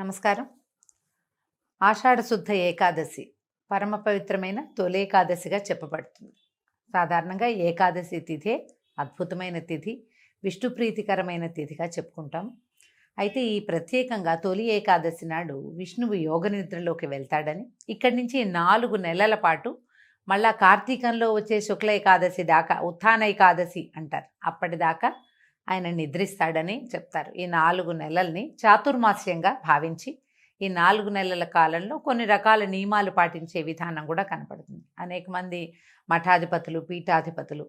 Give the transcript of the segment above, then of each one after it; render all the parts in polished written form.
నమస్కారం. ఆషాఢ శుద్ధ ఏకాదశి పరమ పవిత్రమైన తొలేకాదశిగా చెప్పబడుతుంది. సాధారణంగా ఏకాదశి తిథే అద్భుతమైన తిథి, విష్ణు ప్రీతికరమైన తిథిగా చెప్పుకుంటాం. అయితే ఈ ప్రత్యేకంగా తొలి ఏకాదశి నాడు విష్ణువు యోగ నిద్రలోకి వెళ్తాడని, ఇక్కడి నుంచి 4 నెలల పాటు మళ్ళా కార్తీకంలో వచ్చే శుక్ల ఏకాదశి దాకా ఉత్థాన ఏకాదశి అంటారు, అప్పటిదాకా ఆయన నిద్రిస్తాడని చెప్తారు. ఈ 4 నెలల్ని చాతుర్మాస్యంగా భావించి ఈ 4 నెలల కాలంలో కొన్ని రకాల నియమాలు పాటించే విధానం కూడా కనపడుతుంది. అనేక మంది మఠాధిపతులు, పీఠాధిపతులు,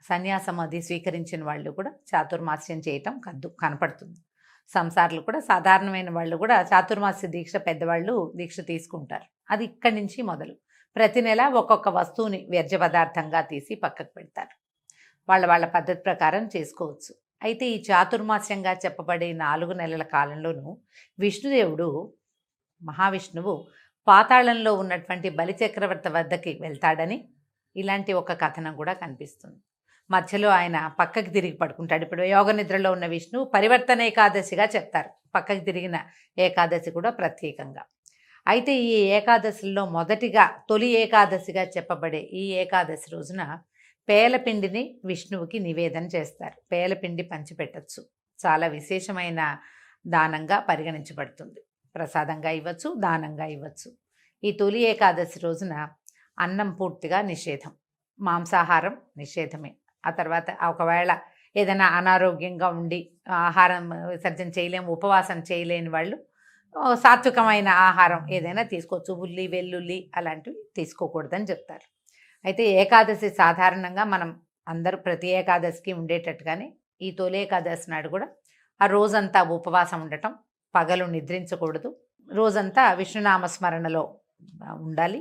సన్యాసం అది స్వీకరించిన వాళ్ళు కూడా చాతుర్మాస్యం చేయటం కనపడుతుంది. సంసారులు కూడా, సాధారణమైన వాళ్ళు కూడా చాతుర్మాస్య దీక్ష పెద్దవాళ్ళు దీక్ష తీసుకుంటారు. అది ఇక్కడి నుంచి మొదలు ప్రతి నెల ఒక్కొక్క వస్తువుని వ్యర్థ పదార్థంగా తీసి పక్కకు పెడతారు. వాళ్ళ పద్ధతి ప్రకారం చేసుకోవచ్చు. అయితే ఈ చాతుర్మాస్యంగా చెప్పబడే 4 నెలల కాలంలోనూ విష్ణుదేవుడు, మహావిష్ణువు పాతాళంలో ఉన్నటువంటి బలిచక్రవర్తి వద్దకి వెళ్తాడని ఇలాంటి ఒక కథనం కూడా కనిపిస్తుంది. మధ్యలో ఆయన పక్కకి తిరిగి పడుకుంటాడు. ఇప్పుడు యోగ నిద్రలో ఉన్న విష్ణువు పరివర్తన ఏకాదశిగా చెప్తారు, పక్కకి తిరిగిన ఏకాదశి కూడా ప్రత్యేకంగా. అయితే ఈ ఏకాదశిలో మొదటిగా తొలి ఏకాదశిగా చెప్పబడే ఈ ఏకాదశి రోజున పేలపిండిని విష్ణువుకి నివేదన చేస్తారు. పేలపిండి పంచిపెట్టచ్చు, చాలా విశేషమైన దానంగా పరిగణించబడుతుంది. ప్రసాదంగా ఇవ్వచ్చు, దానంగా ఇవ్వచ్చు. ఈ తొలి ఏకాదశి రోజున అన్నం పూర్తిగా నిషేధం, మాంసాహారం నిషేధమే. ఆ తర్వాత ఒకవేళ ఏదైనా అనారోగ్యంగా ఉండి ఆహారం విసర్జన చేయలేము, ఉపవాసం చేయలేని వాళ్ళు సాత్వికమైన ఆహారం ఏదైనా తీసుకోవచ్చు. ఉల్లి, వెల్లుల్లి అలాంటివి తీసుకోకూడదని చెప్తారు. అయితే ఏకాదశి సాధారణంగా మనం అందరూ ప్రతి ఏకాదశికి ఉండేటట్టుగానే ఈ తొలి ఏకాదశి నాడు కూడా ఆ రోజంతా ఉపవాసం ఉండటం, పగలు నిద్రించకూడదు, రోజంతా విష్ణునామస్మరణలో ఉండాలి,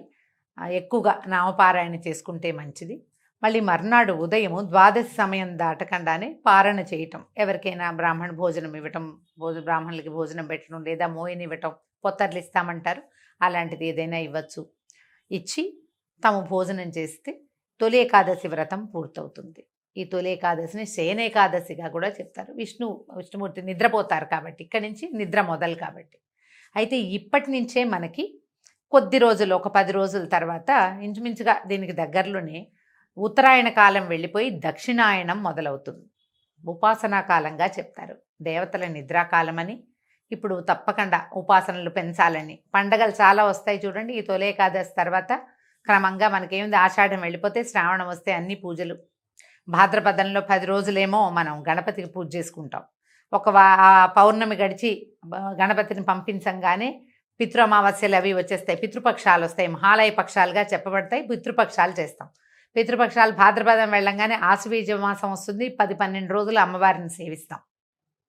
ఎక్కువగా నామపారాయణ చేసుకుంటే మంచిది. మళ్ళీ మర్నాడు ఉదయం ద్వాదశి సమయం దాటకుండానే పారణ చేయటం, ఎవరికైనా బ్రాహ్మణ భోజనం ఇవ్వటం, బ్రాహ్మణులకి భోజనం పెట్టడం, లేదా మోయిని ఇవ్వటం, పొత్తర్లు ఇస్తామంటారు, అలాంటిది ఏదైనా ఇవ్వచ్చు. ఇచ్చి తాము భోజనం చేస్తే తొలి ఏకాదశి వ్రతం పూర్తవుతుంది. ఈ తొలి ఏకాదశిని శయనేకాదశిగా కూడా చెప్తారు. విష్ణుమూర్తి నిద్రపోతారు కాబట్టి, ఇక్కడి నుంచి నిద్ర మొదలు కాబట్టి. అయితే ఇప్పటి నుంచే మనకి కొద్ది రోజులు, ఒక 10 రోజుల తర్వాత ఇంచుమించుగా దీనికి దగ్గరలోనే ఉత్తరాయణ కాలం వెళ్ళిపోయి దక్షిణాయనం మొదలవుతుంది. ఉపాసనా కాలంగా చెప్తారు. దేవతల నిద్రాకాలమని, ఇప్పుడు తప్పకుండా ఉపాసనలు పెంచాలని, పండగలు చాలా వస్తాయి చూడండి. ఈ తొలి ఏకాదశి తర్వాత క్రమంగా మనకేముంది, ఆషాఢం వెళ్ళిపోతే శ్రావణం వస్తే అన్ని పూజలు. భాద్రపదంలో 10 రోజులేమో మనం గణపతికి పూజ చేసుకుంటాం. పౌర్ణమి గడిచి గణపతిని పంపించంగానే పితృ అమావాస్యలు అవి వచ్చేస్తాయి, పితృపక్షాలు వస్తాయి, మహాలయ పక్షాలుగా చెప్పబడతాయి. పితృపక్షాలు చేస్తాం. పితృపక్షాలు భాద్రపదం వెళ్ళంగానే ఆశ్వీజ మాసం వస్తుంది. 10-12 రోజులు అమ్మవారిని సేవిస్తాం.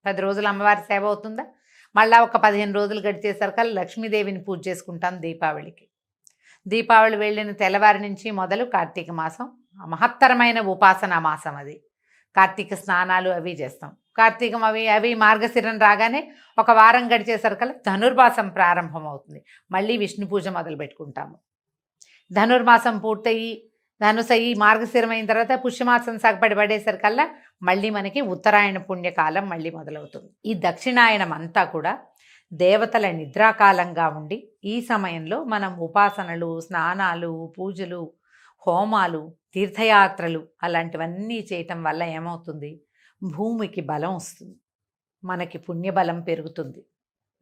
10 రోజులు అమ్మవారి సేవ అవుతుందా, మళ్ళీ ఒక 15 రోజులు గడిచేసరికి లక్ష్మీదేవిని పూజ చేసుకుంటాం. దీపావళి వెళ్ళిన తెల్లవారి నుంచి మొదలు కార్తీక మాసం మహత్తరమైన ఉపాసనా మాసం. అది కార్తీక స్నానాలు అవి చేస్తాం. కార్తీకం అవి మార్గశిరం రాగానే ఒక వారం గడిచేసరికల్లా ధనుర్మాసం ప్రారంభం అవుతుంది. మళ్ళీ విష్ణు పూజ మొదలు పెట్టుకుంటాము. ధనుర్మాసం పూర్తయి ధనుసయ్యి మార్గశిరం అయిన తర్వాత పుష్యమాసం పడేసరికల్లా మళ్ళీ మనకి ఉత్తరాయణ పుణ్యకాలం మళ్ళీ మొదలవుతుంది. ఈ దక్షిణాయనం అంతా కూడా దేవతల నిద్రాకాలంగా ఉండి, ఈ సమయంలో మనం ఉపాసనలు, స్నానాలు, పూజలు, హోమాలు, తీర్థయాత్రలు అలాంటివన్నీ చేయటం వల్ల ఏమవుతుంది, భూమికి బలం వస్తుంది, మనకి పుణ్యబలం పెరుగుతుంది,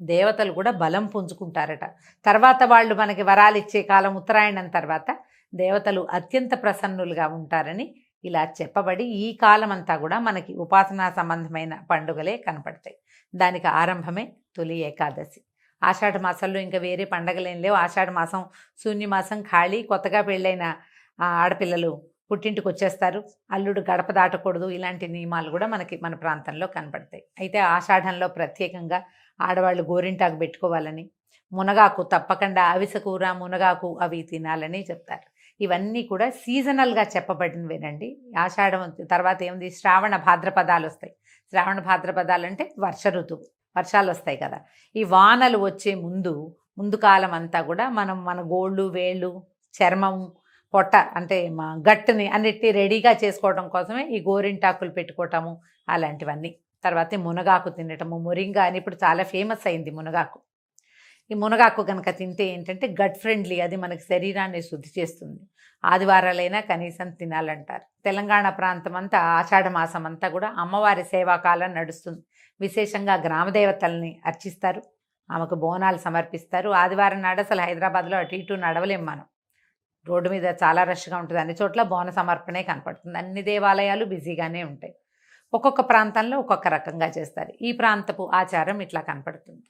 దేవతలు కూడా బలం పుంజుకుంటారట. తర్వాత వాళ్ళు మనకి వరాలు ఇచ్చే కాలం ఉత్తరాయణం తర్వాత దేవతలు అత్యంత ప్రసన్నులుగా ఉంటారని ఇలా చెప్పబడి ఈ కాలం అంతా కూడా మనకి ఉపాసనా సంబంధమైన పండుగలే కనపడతాయి. దానికి ఆరంభమే తొలి ఏకాదశి. ఆషాఢ మాసంలో ఇంకా వేరే పండగలు ఏం లేవు. ఆషాఢ మాసం శూన్యమాసం, ఖాళీ. కొత్తగా పెళ్ళైన ఆడపిల్లలు పుట్టింటికి వచ్చేస్తారు, అల్లుడు గడప దాటకూడదు, ఇలాంటి నియమాలు కూడా మన ప్రాంతంలో కనపడతాయి. అయితే ఆషాఢంలో ప్రత్యేకంగా ఆడవాళ్ళు గోరింటాకు పెట్టుకోవాలని, మునగాకు తప్పకుండా, అవిసె కూర, మునగాకు అవి తినాలని చెప్తారు. ఇవన్నీ కూడా సీజనల్గా చెప్పబడినవేనండి. ఆషాఢం తర్వాత ఏముంది, శ్రావణ భాద్రపదాలు వస్తాయి. శ్రావణ భాద్రపదాలు అంటే వర్ష ఋతువు, వర్షాలు వస్తాయి కదా. ఈ వానలు వచ్చే ముందు కాలం అంతా కూడా మనం మన గోళ్ళు, వేళ్ళు, చర్మం, పొట్ట అంటే గట్టుని అన్నిటినీ రెడీగా చేసుకోవడం కోసమే ఈ గోరింటాకులు పెట్టుకోవటము అలాంటివన్నీ. తర్వాత మునగాకు తినటము, మొరింగా అని ఇప్పుడు చాలా ఫేమస్ అయింది మునగాకు. ఈ మునగాకు కనుక తింటే ఏంటంటే గట్ ఫ్రెండ్లీ, అది మనకి శరీరాన్ని శుద్ధి చేస్తుంది. ఆదివారాలైనా కనీసం తినాలంటారు. తెలంగాణ ప్రాంతం అంతా ఆషాఢ మాసం అంతా కూడా అమ్మవారి సేవాకాలం నడుస్తుంది. విశేషంగా గ్రామదేవతల్ని అర్చిస్తారు, ఆమెకు బోనాలు సమర్పిస్తారు. ఆదివారం నాడు అసలు హైదరాబాద్లో అటు ఇటు నడవలేం మనం. రోడ్డు మీద చాలా రష్గా ఉంటుంది, అన్ని చోట్ల బోన సమర్పణే కనపడుతుంది. అన్ని దేవాలయాలు బిజీగానే ఉంటాయి. ఒక్కొక్క ప్రాంతంలో ఒక్కొక్క రకంగా చేస్తారు. ఈ ప్రాంతపు ఆచారం ఇట్లా కనపడుతుంది.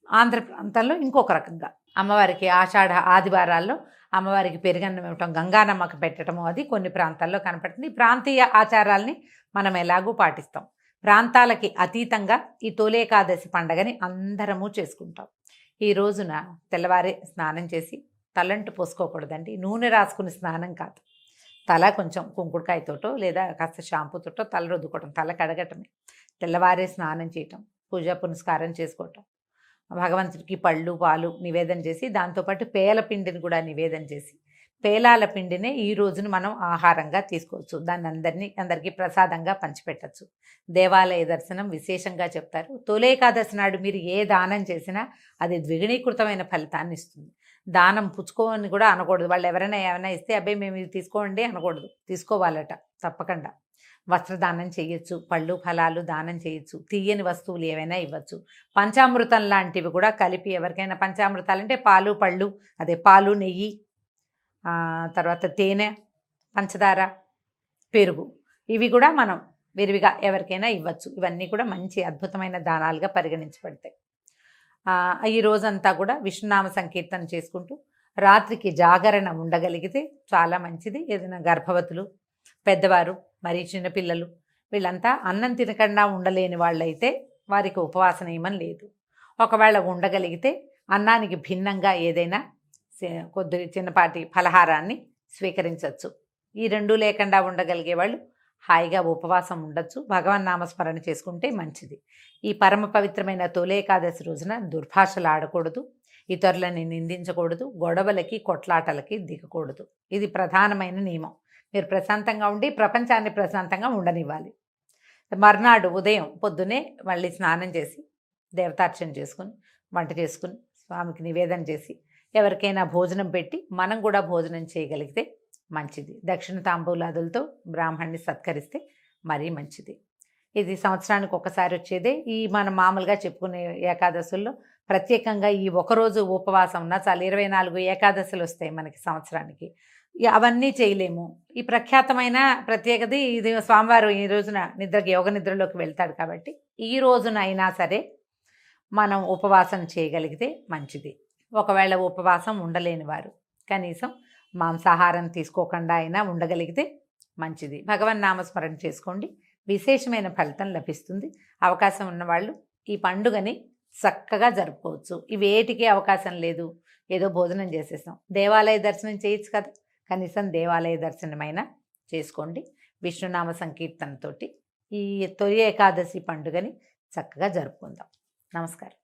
ఆంధ్ర ప్రాంతంలో ఇంకొక రకంగా అమ్మవారికి ఆషాఢ ఆదివారాల్లో అమ్మవారికి పెరుగన్నం ఇవ్వటం, గంగానమ్మకు పెట్టడము, అది కొన్ని ప్రాంతాల్లో కనపడుతుంది. ఈ ప్రాంతీయ ఆచారాల్ని మనం ఎలాగూ పాటిస్తాం. ప్రాంతాలకి అతీతంగా ఈ తొలేకాదశి పండగని అందరము చేసుకుంటాం. ఈ రోజున తెల్లవారి స్నానం చేసి తలంటు పోసుకోకూడదండి. నూనె రాసుకుని స్నానం కాదు. తల కొంచెం కుంకుడుకాయతోటో లేదా కాస్త షాంపూతోటో తల రుద్దుకోవటం, తల కడగటమే. తెల్లవారే స్నానం చేయటం, పూజ పునస్కారం చేసుకోవటం, భగవంతుడికి పళ్ళు పాలు నివేదన చేసి దాంతోపాటు పేల పిండిని కూడా నివేదన చేసి, పేలాల పిండినే ఈ రోజున మనం ఆహారంగా తీసుకోవచ్చు. దాన్ని అందరికీ ప్రసాదంగా పంచిపెట్టచ్చు. దేవాలయ దర్శనం విశేషంగా చెప్తారు. తొలేకాదశి నాడు మీరు ఏ దానం చేసినా అది ద్విగుణీకృతమైన ఫలితాన్ని ఇస్తుంది. దానం పుచ్చుకోని కూడా అనకూడదు. వాళ్ళు ఎవరైనా ఏమైనా ఇస్తే అబ్బాయి మేము ఇది తీసుకోండి అనకూడదు, తీసుకోవాలట తప్పకుండా. వస్త్రదానం చేయొచ్చు, పళ్ళు ఫలాలు దానం చేయొచ్చు, తీయని వస్తువులు ఏవైనా ఇవ్వచ్చు. పంచామృతం లాంటివి కూడా కలిపి ఎవరికైనా, పంచామృతాలు అంటే పాలు పళ్ళు, అదే పాలు నెయ్యి, తర్వాత తేనె, పంచదార, పెరుగు, ఇవి కూడా మనం విరివిగా ఎవరికైనా ఇవ్వచ్చు. ఇవన్నీ కూడా మంచి అద్భుతమైన దానాలుగా పరిగణించబడతాయి. ఈ రోజంతా కూడా విష్ణునామ సంకీర్తన చేసుకుంటూ రాత్రికి జాగరణ ఉండగలిగితే చాలా మంచిది. ఏదైనా గర్భవతులు, పెద్దవారు, మరి చిన్నపిల్లలు వీళ్ళంతా అన్నం తినకుండా ఉండలేని వాళ్ళైతే వారికి ఉపవాస నియమం లేదు. ఒకవేళ ఉండగలిగితే అన్నానికి భిన్నంగా ఏదైనా కొద్ది చిన్నపాటి ఫలహారాన్ని స్వీకరించవచ్చు. ఈ రెండు లేకుండా ఉండగలిగే వాళ్ళు హాయిగా ఉపవాసం ఉండొచ్చు. భగవన్ నామస్మరణ చేసుకుంటే మంచిది. ఈ పరమ పవిత్రమైన తొలేకాదశి రోజున దుర్భాషలు ఆడకూడదు, ఇతరులని నిందించకూడదు, గొడవలకి కొట్లాటలకి దిగకూడదు. ఇది ప్రధానమైన నియమం. మీరు ప్రశాంతంగా ఉండి ప్రపంచాన్ని ప్రశాంతంగా ఉండనివ్వాలి. మర్నాడు ఉదయం పొద్దునే మళ్ళీ స్నానం చేసి దేవతార్చన చేసుకుని వంట చేసుకుని స్వామికి నివేదన చేసి ఎవరికైనా భోజనం పెట్టి మనం కూడా భోజనం చేయగలిగితే మంచిది. దక్షిణ తాంబూలాదులతో బ్రాహ్మణ్ణి సత్కరిస్తే మరీ మంచిది. ఇది సంవత్సరానికి ఒకసారి వచ్చేదే. ఈ మనం మామూలుగా చెప్పుకునే ఏకాదశుల్లో ప్రత్యేకంగా ఈ ఒకరోజు ఉపవాసం ఉన్నా చాలు 24 ఏకాదశులు వస్తాయి మనకి సంవత్సరానికి. అవన్నీ చేయలేము. ఈ ప్రఖ్యాతమైన ప్రత్యేకత ఇది, స్వామివారు ఈ రోజున యోగ నిద్రలోకి వెళ్తాడు కాబట్టి ఈ రోజున అయినా సరే మనం ఉపవాసం చేయగలిగితే మంచిది. ఒకవేళ ఉపవాసం ఉండలేని వారు కనీసం మాంసాహారం తీసుకోకుండా అయినా ఉండగలిగితే మంచిది. భగవన్ నామస్మరణ చేసుకోండి, విశేషమైన ఫలితం లభిస్తుంది. అవకాశం ఉన్నవాళ్ళు ఈ పండుగని చక్కగా జరుపుకోవచ్చు. ఇవేటికి అవకాశం లేదు, ఏదో భోజనం చేసేస్తాం, దేవాలయ దర్శనం చేయొచ్చు కదా, కనీసం దేవాలయ దర్శనమైనా చేసుకోండి. విష్ణునామ సంకీర్తనతోటి ఈ తొలి ఏకాదశి పండుగని చక్కగా జరుపుకుందాం. నమస్కారం.